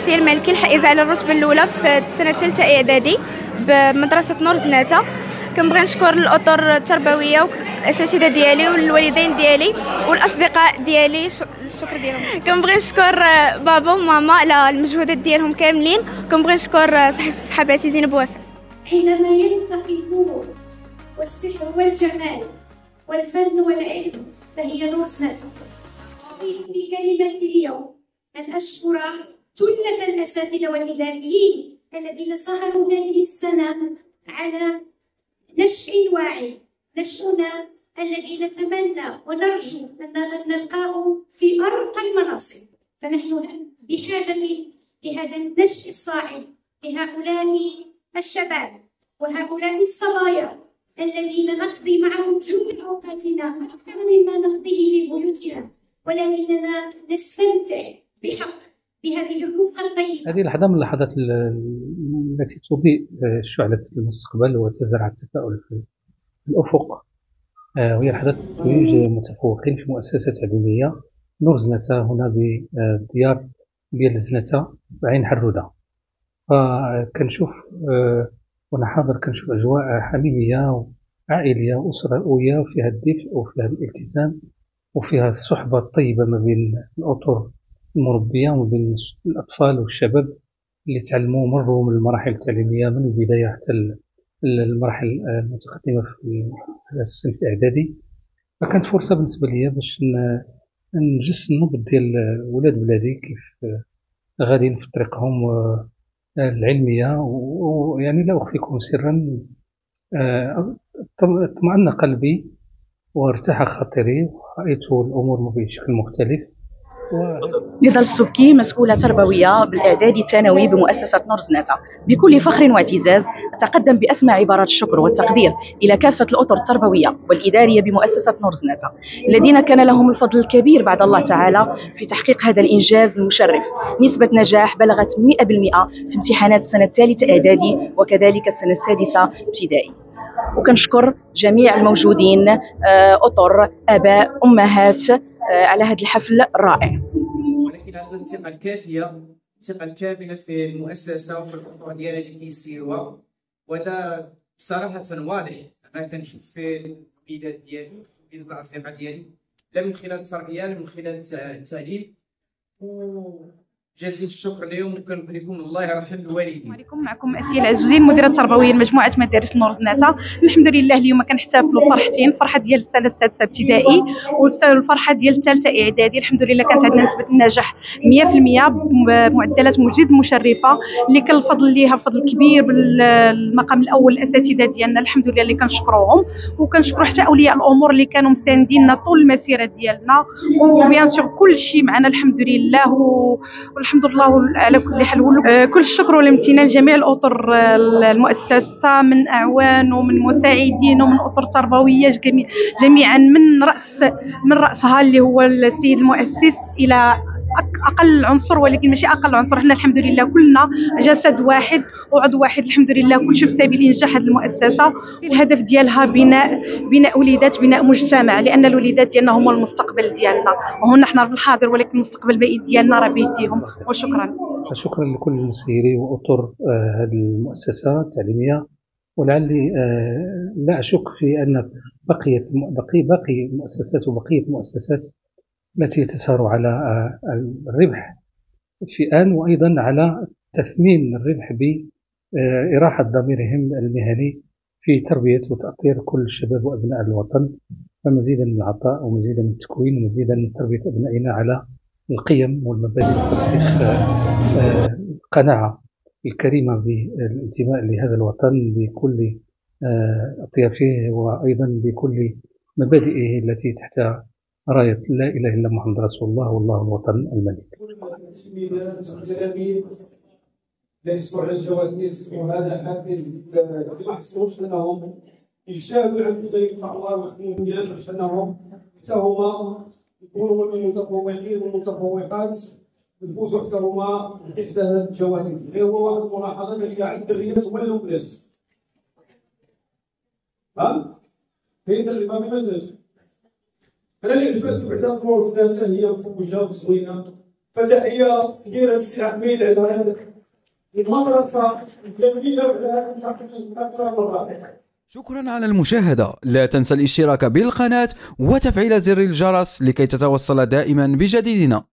نفسية المالكي الحائزة على الرتبة الأولى في السنة الثالثة إعدادي بمدرسة نور زناتة. كنبغي نشكر الأطر التربوية والأساتذة ديالي والوالدين ديالي والأصدقاء ديالي، الشكر ديالهم. كنبغي نشكر بابا وماما على المجهودات ديالهم كاملين. كنبغي نشكر صحاباتي زينب ووفاء. حينما يلتقي النور والسحر والجمال والفن والعلم فهي نور زناتة. في كلمة اليوم أن أشكر ثلة الأساتذة والإداريين الذين سهروا هذه السنة على نشء واعي، نشأنا الذي نتمنى ونرجو أن نلقاه في أرقى المناصب. فنحن بحاجة لهذا النشء الصاعد لهؤلاء الشباب وهؤلاء الصبايا الذين نقضي معهم جل أوقاتنا أكثر مما نقضيه في بيوتنا، ولكننا نستمتع بحق بهذه الرفقة الطيبة. هذه لحظة من اللحظات التي تضيء شعلة المستقبل وتزرع التفاؤل في الأفق، وهي لحظة تتويج متفوقين في مؤسسة تعليمية نور زناتة هنا بديار ديال زناتة بعين حرودة. فكنشوف وانا حاضر كنشوف أجواء حميمية وعائلية وأسروية وفيها الدفء وفيها الالتزام وفيها الصحبة الطيبة ما بين الأطر المربية وما بين الأطفال والشباب اللي تعلموا مروا من المراحل التعليمية من البداية حتى المراحل المتقدمة في الصنف الإعدادي. فكانت فرصة بالنسبة لي باش نجس النبض ديال ولاد بلادي كيف غاديين في طريقهم العلمية. ويعني لا أخفيكم سرا، اطمأن قلبي وارتاح خاطري ورأيت الأمور بشكل مختلف. نضال السبكي، مسؤولة تربوية بالإعدادي الثانوي بمؤسسة نور زناتة. بكل فخر واعتزاز أتقدم بأسمى عبارات الشكر والتقدير إلى كافة الأطر التربوية والإدارية بمؤسسة نور زناتة الذين كان لهم الفضل الكبير بعد الله تعالى في تحقيق هذا الإنجاز المشرف. نسبة نجاح بلغت 100% في امتحانات السنة الثالثة إعدادي وكذلك السنة السادسة ابتدائي. وكنشكر جميع الموجودين، أطر، آباء، أمهات، على هذا الحفل الرائع. ولكن عندنا الثقة الكافية، الثقة الكاملة في المؤسسة وفي الخطوة ديالها اللي كيسيروها، وهذا صراحة واضح. أنا كنشوف في الوليدات ديالي في الأصدقاء ديالي، لا من خلال التربية لا من خلال التعليم، جزيل الشكر لهم وكنقول لكم الله يرحم الوالدين. معكم أسيل عزوزي، المديرة التربوية لمجموعة مدارس نور زناتة. الحمد لله اليوم كنحتفلوا فرحتين، فرحة ديال السنة السادسة ابتدائي والفرحة ديال الثالثة إعدادي. الحمد لله كانت عندنا نسبة النجاح 100% بمعدلات جد مشرفة، اللي كان الفضل ليها فضل كبير بالمقام الأول الأساتذة ديالنا الحمد لله اللي كنشكروهم، وكنشكروا حتى أولياء الأمور اللي كانوا مسانديننا طول المسيرة ديالنا، وبيان سور كل شيء معنا الحمد لله والحمد لله على كل حال. كل الشكر والامتنان لجميع الأطر المؤسسة من أعوان ومن مساعدين ومن أطر تربوية جميعا من رأسها اللي هو السيد المؤسس إلى أقل عنصر، ولكن ماشي أقل عنصر. حنا الحمد لله كلنا جسد واحد وعضو واحد الحمد لله، كل شيء في سبيل إنجاح هذه المؤسسة. الهدف ديالها بناء وليدات، بناء مجتمع، لأن الوليدات ديالنا هما المستقبل ديالنا، وهن حنا في الحاضر ولكن المستقبل البعيد ديالنا راه بيديهم. وشكرا. شكرا لكل المسيرين وأطر هذه المؤسسة التعليمية، ولعلي لا أشك في أن باقي المؤسسات وبقية المؤسسات التي تسهر على الربح في آن، وأيضا على تثمين الربح بإراحة ضميرهم المهني في تربية وتأطير كل الشباب وأبناء الوطن، فمزيدا من العطاء ومزيدا من التكوين ومزيدا من تربية أبنائنا على القيم والمبادئ وترسيخ القناعة الكريمة بالانتماء لهذا الوطن بكل أطيافه وأيضا بكل مبادئه التي تحت راية لا إله إلا محمد رسول الله والله الوطن الملك. يحصلوا على الجوائز، وهذا حافز ما حصلوش انهم يجتهدوا على طريق الله ويخدموا ديالهم باش انهم حتى هما يكونوا من المتفوقين والمتفوقات يفوزوا حتى هما بإحدى هذه الجوائز. غير هو واحد الملاحظه اللي هي عند الرياض ولا الولاد. كاين اللي ما بيناتش. انا اللي عجبتني بعدا الفرص ديالها هي مفوجه وزوينه، فتحيه كبيره للسي حميد على هذه المدرسه الجميله وعلى اكثر من رائع. شكرا على المشاهدة، لا تنسى الاشتراك بالقناة وتفعيل زر الجرس لكي تتوصل دائما بجديدنا.